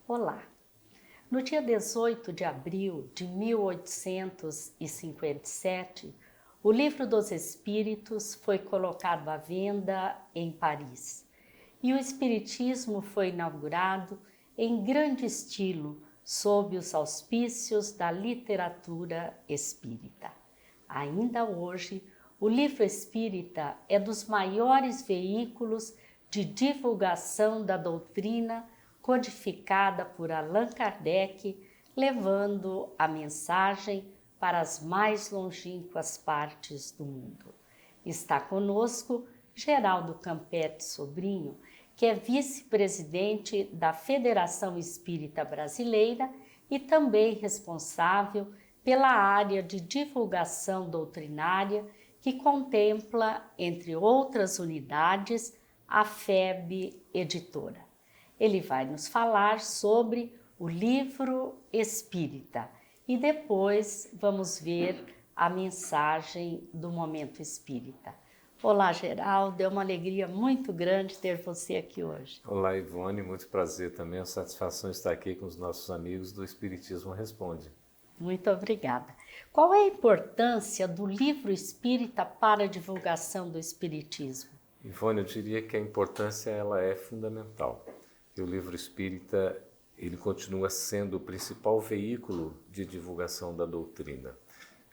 Olá! No dia 18 de abril de 1857, o Livro dos Espíritos foi colocado à venda em Paris e o Espiritismo foi inaugurado em grande estilo sob os auspícios da literatura espírita. Ainda hoje, o livro espírita é dos maiores veículos de divulgação da doutrina codificada por Allan Kardec, levando a mensagem para as mais longínquas partes do mundo. Está conosco Geraldo Campetti Sobrinho, que é vice-presidente da Federação Espírita Brasileira e também responsável pela área de divulgação doutrinária que contempla, entre outras unidades, a FEB Editora. Ele vai nos falar sobre o livro espírita e depois vamos ver a mensagem do Momento Espírita. Olá, Geraldo, é uma alegria muito grande ter você aqui hoje. Olá, Ivone, muito prazer também, a satisfação estar aqui com os nossos amigos do Espiritismo Responde. Muito obrigada. Qual é a importância do livro espírita para a divulgação do espiritismo? Ivone, eu diria que a importância ela é fundamental. O livro espírita ele continua sendo o principal veículo de divulgação da doutrina.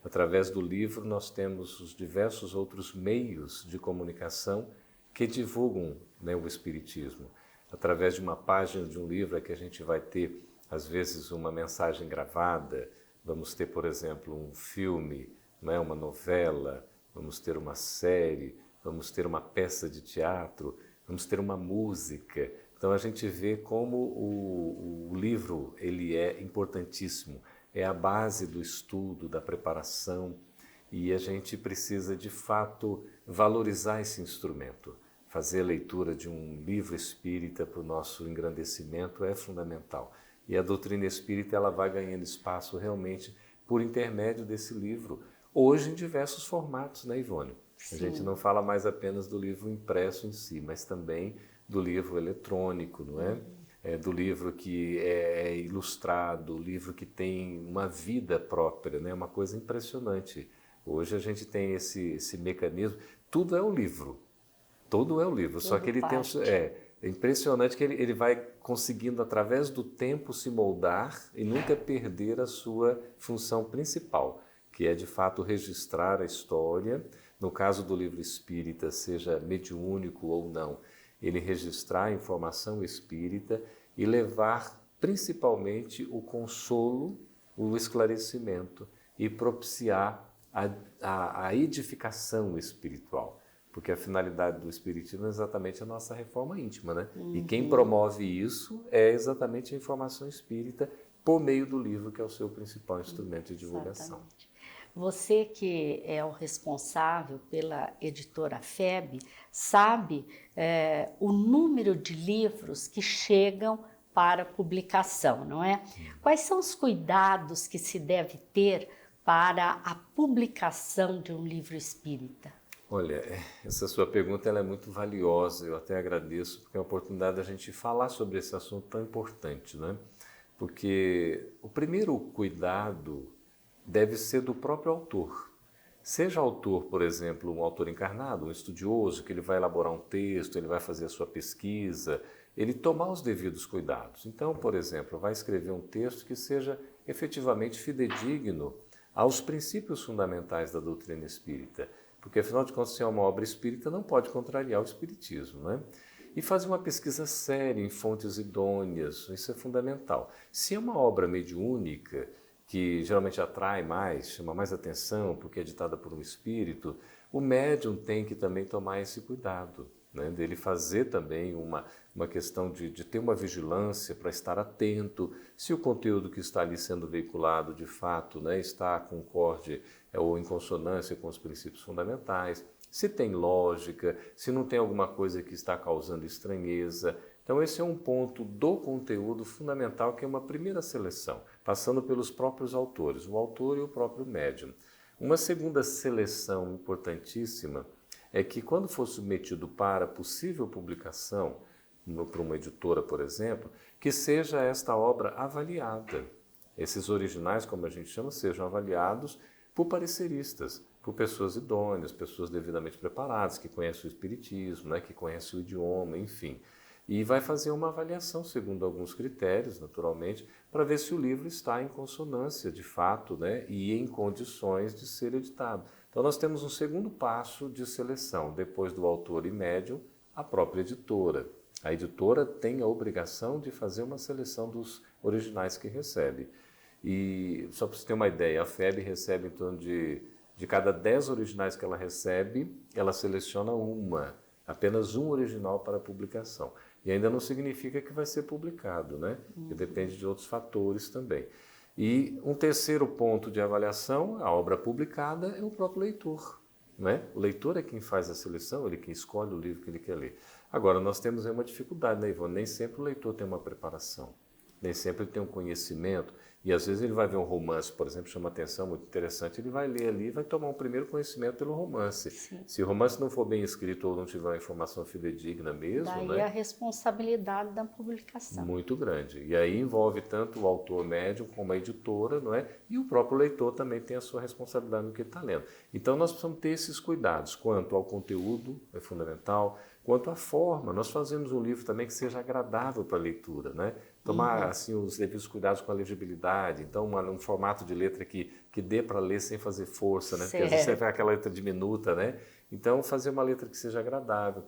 Através do livro nós temos os diversos outros meios de comunicação que divulgam, o espiritismo. Através de uma página de um livro é que a gente vai ter, às vezes, uma mensagem gravada, vamos ter, por exemplo, um filme, uma novela, vamos ter uma série, vamos ter uma peça de teatro, vamos ter uma música. Então a gente vê como o livro ele é importantíssimo, é a base do estudo, da preparação, e a gente precisa de fato valorizar esse instrumento. Fazer a leitura de um livro espírita para o nosso engrandecimento é fundamental. E a doutrina espírita ela vai ganhando espaço realmente por intermédio desse livro, hoje em diversos formatos, né, Ivone? Sim. A gente não fala mais apenas do livro impresso em si, mas também do livro eletrônico, não é? Do livro que é ilustrado, livro que tem uma vida própria, né? Uma coisa impressionante. Hoje a gente tem esse mecanismo, tudo é o livro, todo é o livro, só que ele parte. é impressionante que ele vai conseguindo através do tempo se moldar e nunca perder a sua função principal, que é de fato registrar a história, no caso do livro espírita, seja mediúnico ou não, ele registrar a informação espírita e levar principalmente o consolo, o esclarecimento e propiciar a edificação espiritual. Porque a finalidade do espiritismo é exatamente a nossa reforma íntima, né? E quem promove isso é exatamente a informação espírita por meio do livro, que é o seu principal instrumento de divulgação. Exatamente. Você que é o responsável pela editora FEB, sabe o número de livros que chegam para publicação, não é? Quais são os cuidados que se deve ter para a publicação de um livro espírita? Olha, essa sua pergunta ela é muito valiosa, eu até agradeço, porque é uma oportunidade da gente falar sobre esse assunto tão importante, né? Porque o primeiro cuidado deve ser do próprio autor. Seja autor, por exemplo, um autor encarnado, um estudioso, que ele vai elaborar um texto, ele vai fazer a sua pesquisa, ele tomar os devidos cuidados. Então, por exemplo, vai escrever um texto que seja efetivamente fidedigno aos princípios fundamentais da doutrina espírita, porque afinal de contas, se é uma obra espírita, não pode contrariar o espiritismo, né? E fazer uma pesquisa séria em fontes idôneas, isso é fundamental. Se é uma obra mediúnica, que geralmente atrai mais, chama mais atenção, porque é ditada por um espírito, o médium tem que também tomar esse cuidado, né? Dele fazer também uma questão de ter uma vigilância para estar atento, se o conteúdo que está ali sendo veiculado de fato, né, está concorde ou em consonância com os princípios fundamentais, se tem lógica, se não tem alguma coisa que está causando estranheza. Então esse é um ponto do conteúdo fundamental, que é uma primeira seleção, passando pelos próprios autores, o autor e o próprio médium. Uma segunda seleção importantíssima é que, quando for submetido para possível publicação, para uma editora, por exemplo, que seja esta obra avaliada. Esses originais, como a gente chama, sejam avaliados por pareceristas, por pessoas idôneas, pessoas devidamente preparadas, que conhecem o espiritismo, né, que conhecem o idioma, enfim. E vai fazer uma avaliação segundo alguns critérios, naturalmente, para ver se o livro está em consonância, de fato, né, e em condições de ser editado. Então nós temos um segundo passo de seleção, depois do autor e médium, a própria editora. A editora tem a obrigação de fazer uma seleção dos originais que recebe. E só para você ter uma ideia, a FEB recebe em torno de cada 10 originais que ela recebe, ela seleciona apenas um original para publicação. E ainda não significa que vai ser publicado, né? Porque depende de outros fatores também. E um terceiro ponto de avaliação, a obra publicada, é o próprio leitor. Né? O leitor é quem faz a seleção, ele é quem escolhe o livro que ele quer ler. Agora, nós temos aí uma dificuldade, né, Ivone? Nem sempre o leitor tem uma preparação, nem sempre ele tem um conhecimento. E às vezes ele vai ver um romance, por exemplo, chama atenção, muito interessante, ele vai ler ali e vai tomar um primeiro conhecimento pelo romance. Sim. Se o romance não for bem escrito ou não tiver uma informação fidedigna mesmo, Daí né? a responsabilidade da publicação. Muito grande. E aí envolve tanto o autor médium como a editora, não é? E o próprio leitor também tem a sua responsabilidade no que ele está lendo. Então nós precisamos ter esses cuidados quanto ao conteúdo, é fundamental, quanto à forma. Nós fazemos um livro também que seja agradável para a leitura, né? Tomar assim os devidos cuidados com a legibilidade, então um formato de letra que dê para ler sem fazer força, né? Porque às vezes você vê aquela letra diminuta, né? Então fazer uma letra que seja agradável,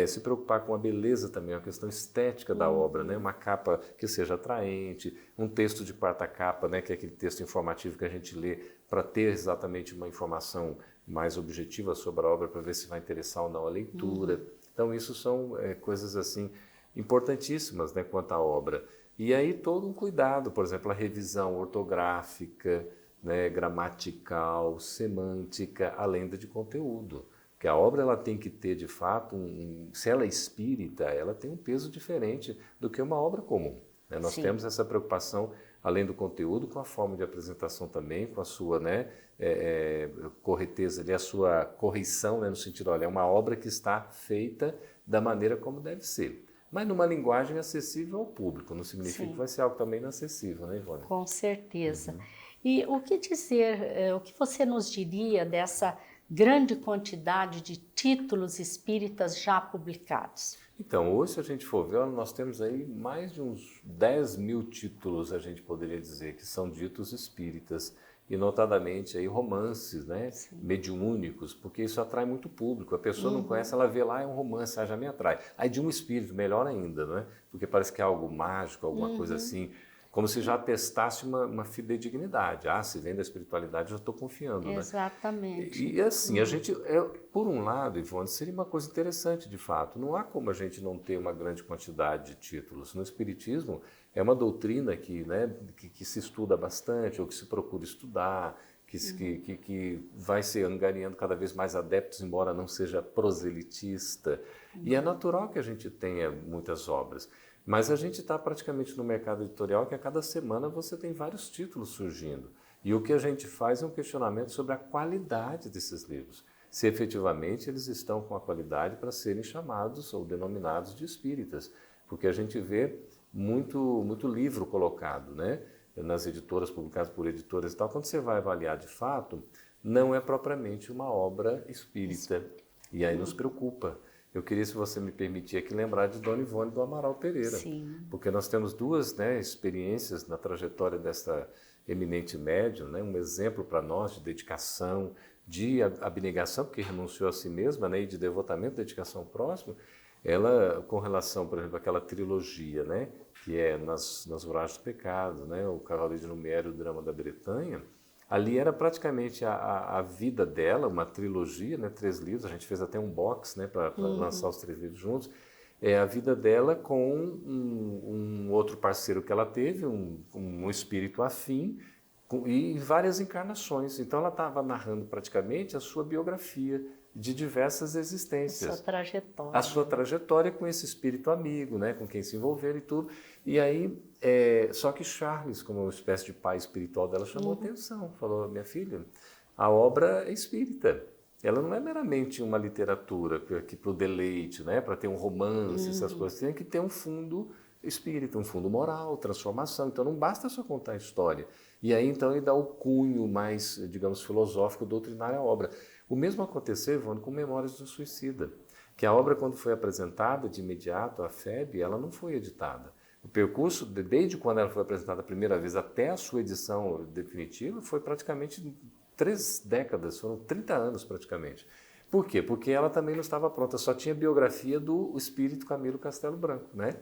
se preocupar com a beleza também, a questão estética da obra, né? Uma capa que seja atraente, um texto de quarta capa, né? Que é aquele texto informativo que a gente lê para ter exatamente uma informação mais objetiva sobre a obra para ver se vai interessar ou não a leitura. Então isso são coisas assim importantíssimas, né, quanto à obra. E aí todo um cuidado, por exemplo, a revisão ortográfica, né, gramatical, semântica, além de conteúdo. Porque a obra ela tem que ter, de fato, se ela é espírita, ela tem um peso diferente do que uma obra comum. Né? Nós temos essa preocupação, além do conteúdo, com a forma de apresentação também, com a sua, né, correteza, a sua correção, né, no sentido, olha, é uma obra que está feita da maneira como deve ser. Mas numa linguagem acessível ao público, não significa que vai ser algo também inacessível, né, Ivone? Com certeza. E o que dizer, o que você nos diria dessa grande quantidade de títulos espíritas já publicados? Então, hoje, se a gente for ver, nós temos aí mais de uns 10 mil títulos, a gente poderia dizer, que são ditos espíritas. E notadamente aí romances, né, mediúnicos, porque isso atrai muito público. A pessoa não conhece, ela vê lá, é um romance, já me atrai. Aí de um espírito, melhor ainda, não é? Porque parece que é algo mágico, alguma coisa assim, como se já atestasse uma fidedignidade. Ah, se vem da espiritualidade, eu já estou confiando, né? Exatamente. E assim, a gente, por um lado, Ivone, seria uma coisa interessante de fato. Não há como a gente não ter uma grande quantidade de títulos. No Espiritismo, é uma doutrina que, né, que se estuda bastante, ou que se procura estudar, que vai se angariando cada vez mais adeptos, embora não seja proselitista. E é natural que a gente tenha muitas obras. Mas a gente está praticamente no mercado editorial que a cada semana você tem vários títulos surgindo. E o que a gente faz é um questionamento sobre a qualidade desses livros. Se efetivamente eles estão com a qualidade para serem chamados ou denominados de espíritas. Porque a gente vê muito livro colocado, né, nas editoras, publicadas por editoras e tal. Quando você vai avaliar de fato, não é propriamente uma obra espírita. E aí nos preocupa. Eu queria, se você me permitir aqui, lembrar de Dona Ivone do Amaral Pereira. Sim. Porque nós temos duas, né, experiências na trajetória dessa eminente médium, né, um exemplo para nós de dedicação, de abnegação, porque renunciou a si mesma, né, e de devotamento, dedicação ao próximo. Ela, com relação, por exemplo, àquela trilogia, né, que é nas Voragens do Pecado, né, o Cavaleiro de Lumière e o Drama da Bretanha, ali era praticamente a vida dela, uma trilogia, né, 3 livros, a gente fez até um box, né, para lançar os 3 livros juntos, a vida dela com um outro parceiro que ela teve, um espírito afim, e várias encarnações. Então ela estava narrando praticamente a sua biografia de diversas existências. A sua trajetória. A sua trajetória com esse espírito amigo, né, com quem se envolveram e tudo. E aí, só que Charles, como uma espécie de pai espiritual dela, chamou atenção. Falou, minha filha, a obra é espírita. ela não é meramente uma literatura que para o deleite, né? Para ter um romance, essas coisas. Tem que ter um fundo espírita, um fundo moral, transformação. Então não basta só contar a história. E aí então ele dá o cunho mais, digamos, filosófico, doutrinário à obra. O mesmo aconteceu, Ivone, com Memórias do Suicida, que a obra, quando foi apresentada de imediato à FEB, ela não foi editada. O percurso, desde quando ela foi apresentada a primeira vez até a sua edição definitiva, foi praticamente 3 décadas, foram 30 anos praticamente. Por quê? Porque ela também não estava pronta, só tinha biografia do espírito Camilo Castelo Branco, né?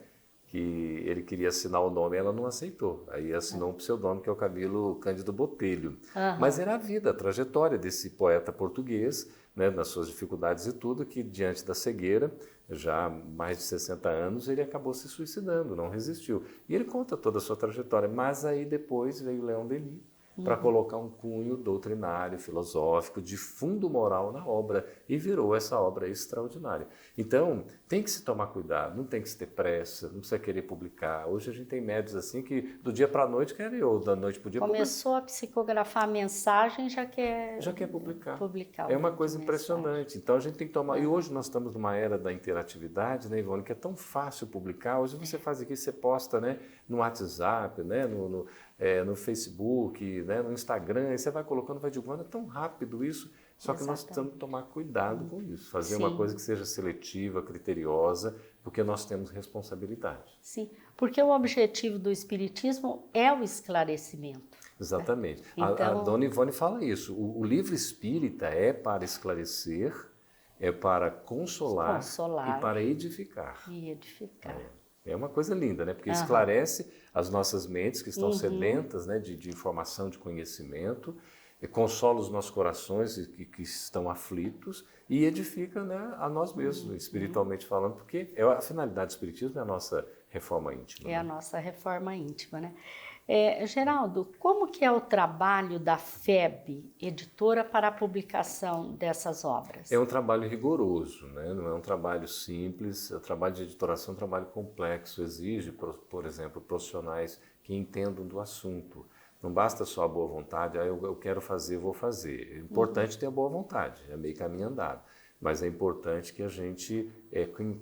Que ele queria assinar o nome, ela não aceitou. Aí assinou um pseudônimo que é o Camilo Cândido Botelho. Mas era a vida, a trajetória desse poeta português, né, nas suas dificuldades e tudo, que diante da cegueira, já há mais de 60 anos, ele acabou se suicidando, não resistiu. E ele conta toda a sua trajetória, mas aí depois veio Leon Denis, para colocar um cunho doutrinário, filosófico, de fundo moral na obra, e virou essa obra extraordinária. Então, tem que se tomar cuidado, não tem que se ter pressa, não precisa querer publicar. Hoje a gente tem médios assim que do dia para a noite querem, ou da noite para o dia Começou a psicografar a mensagem, já quer publicar. É uma coisa impressionante. Então a gente tem que tomar. E hoje nós estamos numa era da interatividade, né, Ivone, que é tão fácil publicar. Hoje você faz aqui, você posta, né, no WhatsApp, né, no Facebook, né, no Instagram, aí você vai colocando, vai divulgando, é tão rápido isso, só que nós temos que tomar cuidado com isso, fazer uma coisa que seja seletiva, criteriosa, porque nós temos responsabilidade. Sim, porque o objetivo do Espiritismo é o esclarecimento. Exatamente. Então, a Dona Ivone fala isso, o livro espírita é para esclarecer, é para consolar. E para edificar. É uma coisa linda, né? Porque esclarece as nossas mentes que estão sedentas, né, de informação, de conhecimento, consola os nossos corações que estão aflitos e edifica, né, a nós mesmos, espiritualmente falando, porque a finalidade do Espiritismo é a nossa reforma íntima. É a nossa reforma íntima, né? Geraldo, como que é o trabalho da FEB, editora, para a publicação dessas obras? É um trabalho rigoroso, né? Não é um trabalho simples, o trabalho de editoração é um trabalho complexo, exige, por exemplo, profissionais que entendam do assunto. Não basta só a boa vontade, eu quero fazer, vou fazer. É importante ter a boa vontade, é meio caminho andado. Mas é importante que a gente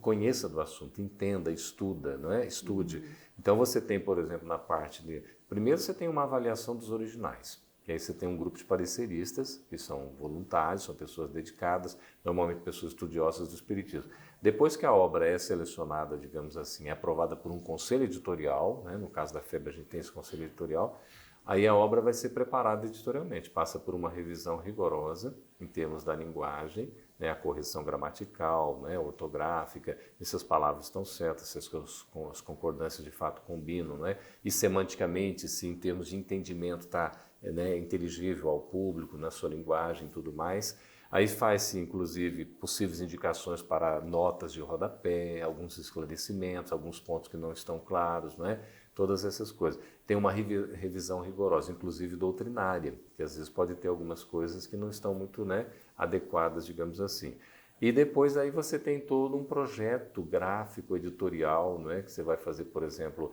conheça do assunto, entenda, estuda, não é? Estude. Então você tem, por exemplo, na parte de... Primeiro você tem uma avaliação dos originais, que aí você tem um grupo de pareceristas, que são voluntários, são pessoas dedicadas, normalmente pessoas estudiosas do Espiritismo. Depois que a obra é selecionada, digamos assim, é aprovada por um conselho editorial, né? No caso da FEB a gente tem esse conselho editorial, aí a obra vai ser preparada editorialmente, passa por uma revisão rigorosa em termos da linguagem, né, a correção gramatical, né, ortográfica, se as palavras estão certas, se as concordâncias de fato combinam, né, e semanticamente, se em termos de entendimento está, né, inteligível ao público, na sua linguagem e tudo mais. Aí faz-se, inclusive, possíveis indicações para notas de rodapé, alguns esclarecimentos, alguns pontos que não estão claros, não é? Todas essas coisas. Tem uma revisão rigorosa, inclusive doutrinária, que às vezes pode ter algumas coisas que não estão muito, né, adequadas, digamos assim. E depois aí você tem todo um projeto gráfico, editorial, não é? Que você vai fazer, por exemplo,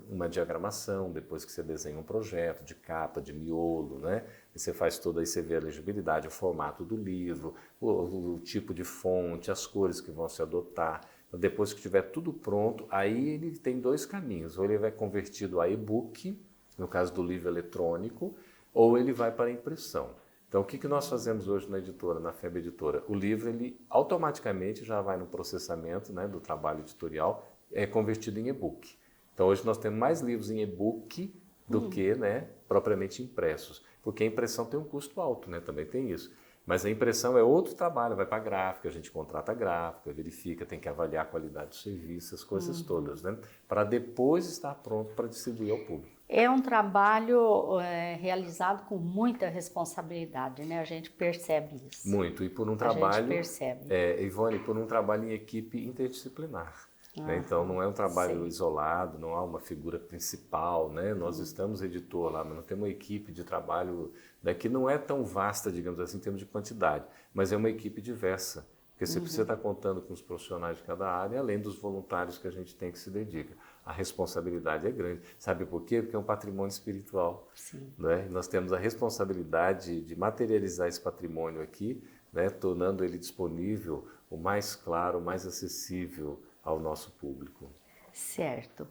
uma diagramação, depois que você desenha um projeto de capa, de miolo, né? E você faz toda, aí você vê a legibilidade, o formato do livro, o tipo de fonte, as cores que vão se adotar. Depois que tiver tudo pronto, aí ele tem 2 caminhos. Ou ele vai convertido a e-book, no caso do livro eletrônico, ou ele vai para a impressão. Então, o que nós fazemos hoje na editora, na FEB Editora? O livro, ele automaticamente já vai no processamento, né, do trabalho editorial, é convertido em e-book. Então, hoje nós temos mais livros em e-book do que, né, propriamente impressos. Porque a impressão tem um custo alto, né, também tem isso. Mas a impressão é outro trabalho, vai para a gráfica, a gente contrata a gráfica, verifica, tem que avaliar a qualidade do serviço, as coisas todas, né? Para depois estar pronto para distribuir ao público. É um trabalho realizado com muita responsabilidade, né? A gente percebe isso. Muito, e por um trabalho... A gente percebe. Ivone, por um trabalho em equipe interdisciplinar. Né? Então, não é um trabalho isolado, não há uma figura principal, né? Nós estamos editor lá, mas não temos uma equipe de trabalho, né, que não é tão vasta, digamos assim, em termos de quantidade, mas é uma equipe diversa, porque você precisa estar contando com os profissionais de cada área, além dos voluntários que a gente tem que se dedica. A responsabilidade é grande. Sabe por quê? Porque é um patrimônio espiritual. Sim. Né? Nós temos a responsabilidade de materializar esse patrimônio aqui, né, tornando ele disponível o mais claro, o mais acessível ao nosso público. Certo.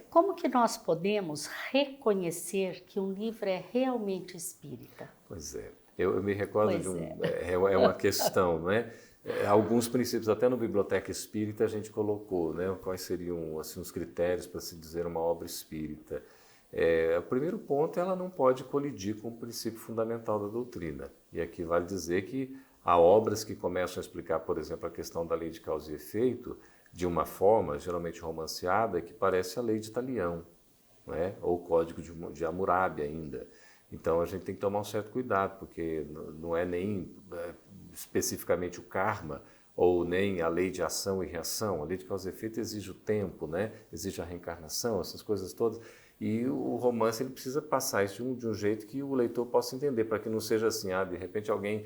Como que nós podemos reconhecer que um livro é realmente espírita? Pois é, eu me recordo de Pois é. é uma questão, não é? Alguns princípios, até no Biblioteca Espírita a gente colocou, né? Quais seriam assim, os critérios para se dizer uma obra espírita. O primeiro ponto, ela não pode colidir com o princípio fundamental da doutrina. E aqui vale dizer que há obras que começam a explicar, por exemplo, a questão da lei de causa e efeito de uma forma, geralmente romanceada, que parece a lei de Talião, né? Ou o Código de Hammurabi ainda. Então a gente tem que tomar um certo cuidado, porque não é nem especificamente o karma, ou nem a lei de ação e reação. A lei de causa e efeito exige o tempo, né? Exige a reencarnação, essas coisas todas. E o romance ele precisa passar isso de um jeito que o leitor possa entender, para que não seja assim, de repente alguém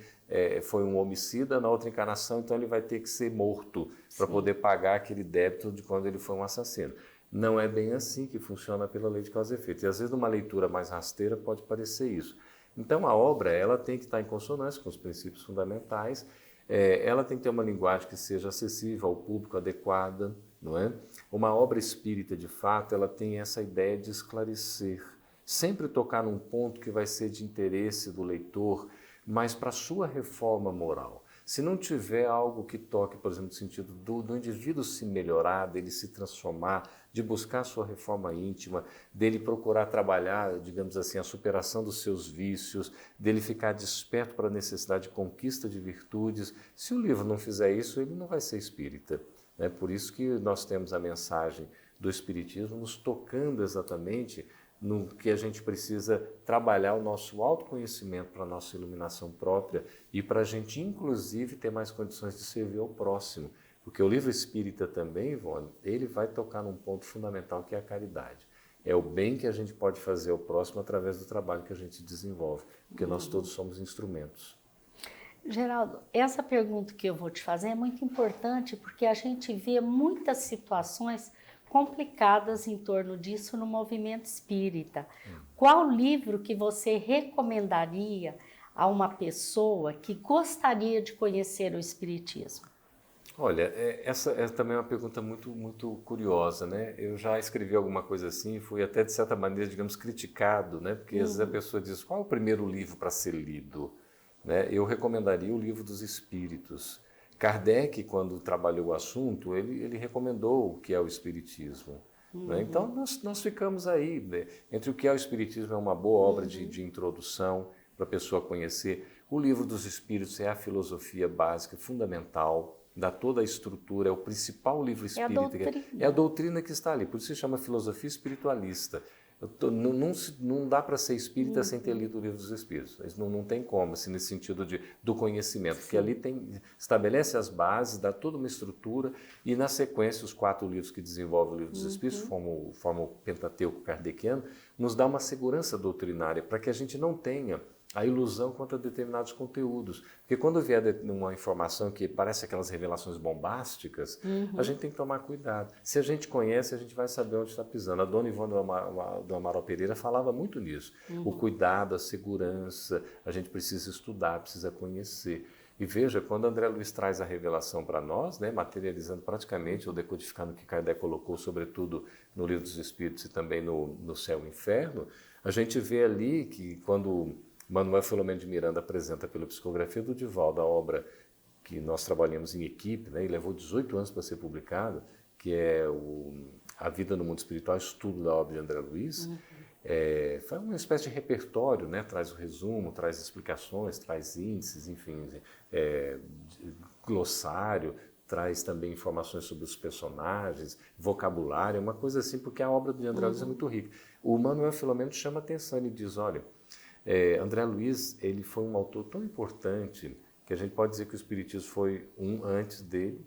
foi um homicida na outra encarnação, então ele vai ter que ser morto para poder pagar aquele débito de quando ele foi um assassino. Não é bem assim que funciona pela lei de causa e efeito. E às vezes numa leitura mais rasteira pode parecer isso. Então a obra ela tem que estar em consonância com os princípios fundamentais, ela tem que ter uma linguagem que seja acessível ao público, adequada, não é? Uma obra espírita, de fato, ela tem essa ideia de esclarecer, sempre tocar num ponto que vai ser de interesse do leitor, mas para a sua reforma moral. Se não tiver algo que toque, por exemplo, no sentido do indivíduo se melhorar, dele se transformar, de buscar a sua reforma íntima, dele procurar trabalhar, digamos assim, a superação dos seus vícios, dele ficar desperto para a necessidade de conquista de virtudes, se o livro não fizer isso, ele não vai ser espírita. É por isso que nós temos a mensagem do Espiritismo nos tocando exatamente no que a gente precisa trabalhar o nosso autoconhecimento para a nossa iluminação própria e para a gente, inclusive, ter mais condições de servir ao próximo. Porque o livro espírita também, Ivone, ele vai tocar num ponto fundamental que é a caridade. É o bem que a gente pode fazer ao próximo através do trabalho que a gente desenvolve, porque nós todos somos instrumentos. Geraldo, essa pergunta que eu vou te fazer é muito importante porque a gente vê muitas situações complicadas em torno disso no movimento espírita. Qual livro que você recomendaria a uma pessoa que gostaria de conhecer o espiritismo? Olha, essa é também uma pergunta muito curiosa, né? Eu já escrevi alguma coisa assim, fui até de certa maneira, digamos, criticado, né? Porque às vezes a pessoa diz, qual é o primeiro livro para ser lido? Né? Eu recomendaria o Livro dos Espíritos. Kardec, quando trabalhou o assunto, ele recomendou o que é o Espiritismo. Né? Então, nós ficamos aí, né? Entre o que é o Espiritismo, é uma boa obra de introdução para a pessoa conhecer. O Livro dos Espíritos é a filosofia básica, fundamental, dá toda a estrutura, é o principal livro espírita. É a doutrina que está ali, por isso se chama filosofia espiritualista. Não dá para ser espírita sem ter lido o Livro dos Espíritos. Isso não tem como, assim, nesse sentido do conhecimento, porque ali estabelece as bases, dá toda uma estrutura, e na sequência os 4 livros que desenvolvem o Livro dos Espíritos, formam o Pentateuco kardeciano, nos dá uma segurança doutrinária para que a gente não tenha a ilusão quanto a determinados conteúdos. Porque quando vier uma informação que parece aquelas revelações bombásticas, a gente tem que tomar cuidado. Se a gente conhece, a gente vai saber onde está pisando. A dona Ivone do Amaral Pereira falava muito nisso. O cuidado, a segurança, a gente precisa estudar, precisa conhecer. E veja, quando André Luiz traz a revelação para nós, né, materializando praticamente ou decodificando o que Kardec colocou, sobretudo no Livro dos Espíritos e também no Céu e Inferno, a gente vê ali que quando Manuel Filomeno de Miranda apresenta pela psicografia do Divaldo a obra que nós trabalhamos em equipe, né, e levou 18 anos para ser publicada, que é A Vida no Mundo Espiritual, estudo da obra de André Luiz. Foi uma espécie de repertório, né, traz o resumo, traz explicações, traz índices, enfim, glossário, traz também informações sobre os personagens, vocabulário, uma coisa assim, porque a obra de André Luiz é muito rica. O Manuel Filomeno chama atenção, ele diz, olha, André Luiz, ele foi um autor tão importante que a gente pode dizer que o Espiritismo foi um antes dele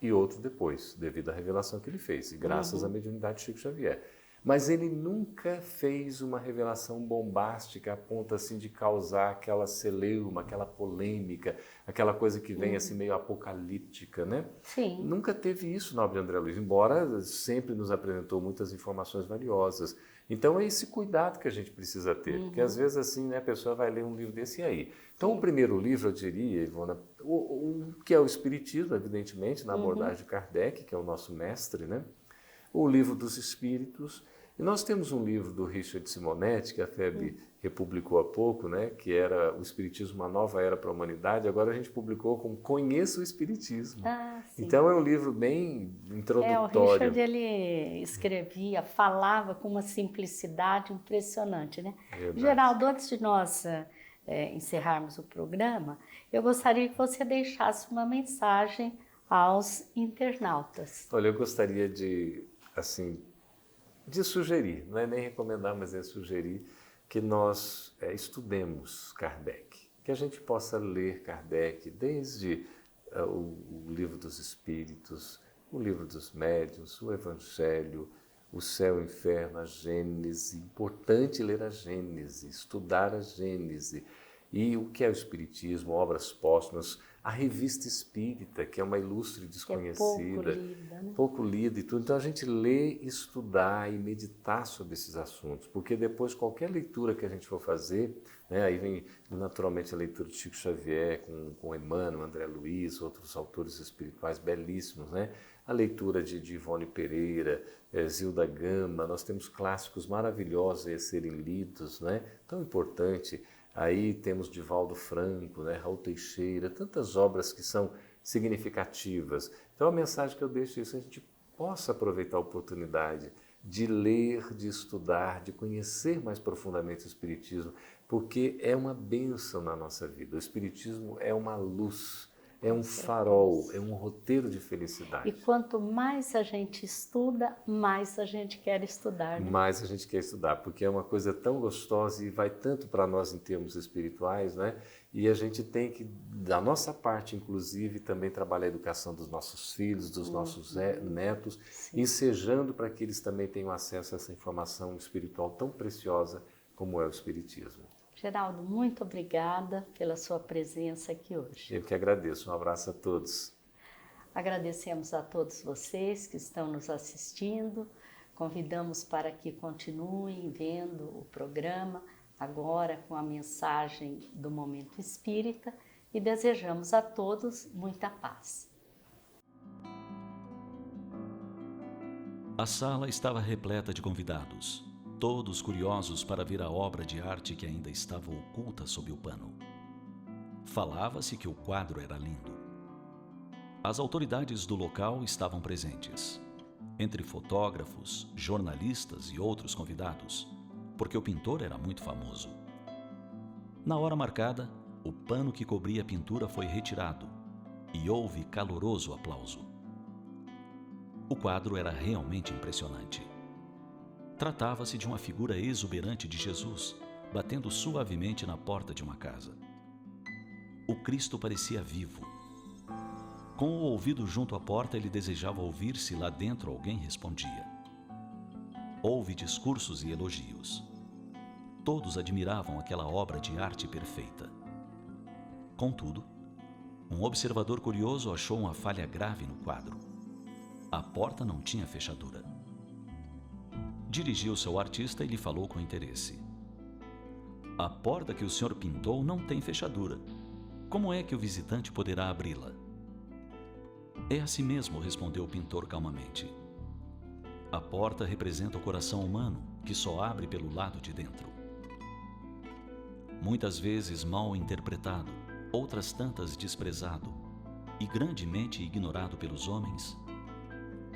e outro depois, devido à revelação que ele fez, e graças à mediunidade de Chico Xavier. mas ele nunca fez uma revelação bombástica a ponto assim de causar aquela celeuma, aquela polêmica, aquela coisa que vem assim meio apocalíptica, né? Sim. Nunca teve isso na obra de André Luiz, embora sempre nos apresentou muitas informações valiosas. Então é esse cuidado que a gente precisa ter, porque às vezes assim, né, a pessoa vai ler um livro desse e aí. Então o primeiro livro, eu diria, Ivona, o que é o Espiritismo, evidentemente, na abordagem de Kardec, que é o nosso mestre, né? O Livro dos Espíritos. E nós temos um livro do Richard Simonetti, que a FEB republicou há pouco, né, que era O Espiritismo, uma nova era para a humanidade. Agora a gente publicou como Conheça o Espiritismo. Então é um livro bem introdutório. O Richard, ele escrevia, falava com uma simplicidade impressionante, né? Geraldo, antes de nós encerrarmos o programa, eu gostaria que você deixasse uma mensagem aos internautas. Olha, eu gostaria de, assim, de sugerir, não é nem recomendar, mas é sugerir que nós estudemos Kardec, que a gente possa ler Kardec desde o Livro dos Espíritos, o Livro dos Médiuns, o Evangelho, o Céu e o Inferno, a Gênese. Importante ler a Gênese, estudar a Gênese. E o que é o Espiritismo, obras póstumas, a Revista Espírita, que é uma ilustre desconhecida, pouco lida e tudo. Então a gente lê, estudar e meditar sobre esses assuntos, porque depois qualquer leitura que a gente for fazer, né, aí vem naturalmente a leitura de Chico Xavier, com Emmanuel, André Luiz, outros autores espirituais belíssimos, né? A leitura de Ivone Pereira, Zilda Gama, nós temos clássicos maravilhosos a serem lidos, né? Tão importante. Aí temos Divaldo Franco, né, Raul Teixeira, tantas obras que são significativas. Então a mensagem que eu deixo é isso, a gente possa aproveitar a oportunidade de ler, de estudar, de conhecer mais profundamente o Espiritismo, porque é uma bênção na nossa vida. O Espiritismo é uma luz, é um farol, é um roteiro de felicidade. E quanto mais a gente estuda, mais a gente quer estudar, né? Mais a gente quer estudar, porque é uma coisa tão gostosa e vai tanto para nós em termos espirituais, né? E a gente tem que, da nossa parte, inclusive, também trabalhar a educação dos nossos filhos, dos nossos netos, ensejando para que eles também tenham acesso a essa informação espiritual tão preciosa como é o Espiritismo. Geraldo, muito obrigada pela sua presença aqui hoje. Eu que agradeço. Um abraço a todos. Agradecemos a todos vocês que estão nos assistindo. Convidamos para que continuem vendo o programa, agora com a mensagem do Momento Espírita, e desejamos a todos muita paz. A sala estava repleta de convidados, todos curiosos para ver a obra de arte que ainda estava oculta sob o pano. Falava-se que o quadro era lindo. As autoridades do local estavam presentes, entre fotógrafos, jornalistas e outros convidados, porque o pintor era muito famoso. Na hora marcada, o pano que cobria a pintura foi retirado e houve caloroso aplauso. O quadro era realmente impressionante. Tratava-se de uma figura exuberante de Jesus, batendo suavemente na porta de uma casa. O Cristo parecia vivo. Com o ouvido junto à porta, ele desejava ouvir se lá dentro alguém respondia. Houve discursos e elogios. Todos admiravam aquela obra de arte perfeita. Contudo, um observador curioso achou uma falha grave no quadro. A porta não tinha fechadura. Dirigiu-se ao artista e lhe falou com interesse. A porta que o senhor pintou não tem fechadura. Como é que o visitante poderá abri-la? É assim mesmo, respondeu o pintor calmamente. A porta representa o coração humano, que só abre pelo lado de dentro. Muitas vezes mal interpretado, outras tantas desprezado e grandemente ignorado pelos homens,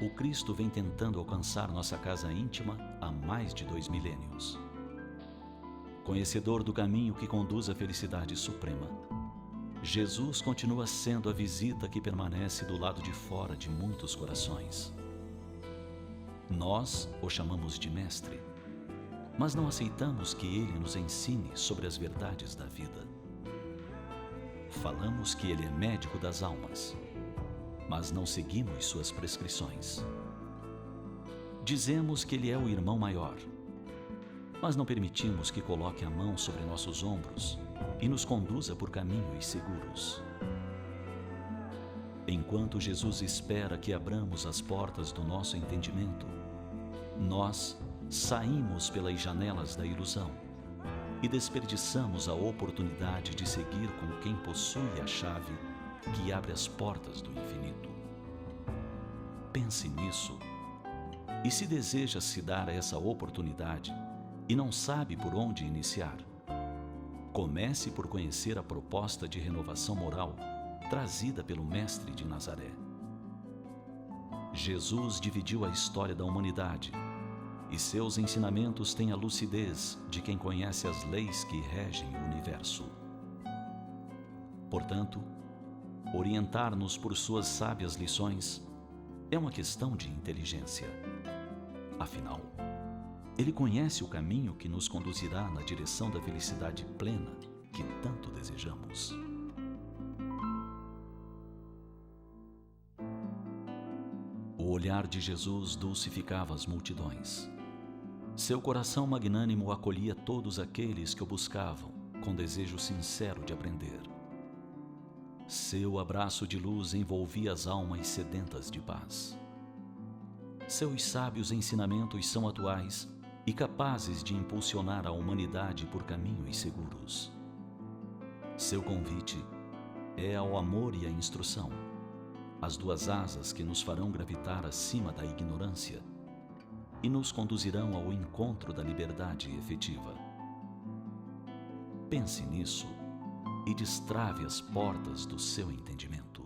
o Cristo vem tentando alcançar nossa casa íntima há mais de 2 milênios. Conhecedor do caminho que conduz à felicidade suprema, Jesus continua sendo a visita que permanece do lado de fora de muitos corações. Nós o chamamos de Mestre, mas não aceitamos que Ele nos ensine sobre as verdades da vida. Falamos que Ele é médico das almas, mas não seguimos suas prescrições. Dizemos que ele é o irmão maior, mas não permitimos que coloque a mão sobre nossos ombros e nos conduza por caminhos seguros. Enquanto Jesus espera que abramos as portas do nosso entendimento, nós saímos pelas janelas da ilusão e desperdiçamos a oportunidade de seguir com quem possui a chave que abre as portas do infinito. Pense nisso. E se deseja se dar essa oportunidade e não sabe por onde iniciar, comece por conhecer a proposta de renovação moral trazida pelo Mestre de Nazaré. Jesus dividiu a história da humanidade e seus ensinamentos têm a lucidez de quem conhece as leis que regem o universo. Portanto, orientar-nos por suas sábias lições é uma questão de inteligência. Afinal, ele conhece o caminho que nos conduzirá na direção da felicidade plena que tanto desejamos. O olhar de Jesus dulcificava as multidões. Seu coração magnânimo acolhia todos aqueles que o buscavam com desejo sincero de aprender. Seu abraço de luz envolvia as almas sedentas de paz. Seus sábios ensinamentos são atuais e capazes de impulsionar a humanidade por caminhos seguros. Seu convite é ao amor e à instrução, as duas asas que nos farão gravitar acima da ignorância e nos conduzirão ao encontro da liberdade efetiva. Pense nisso e destrave as portas do seu entendimento.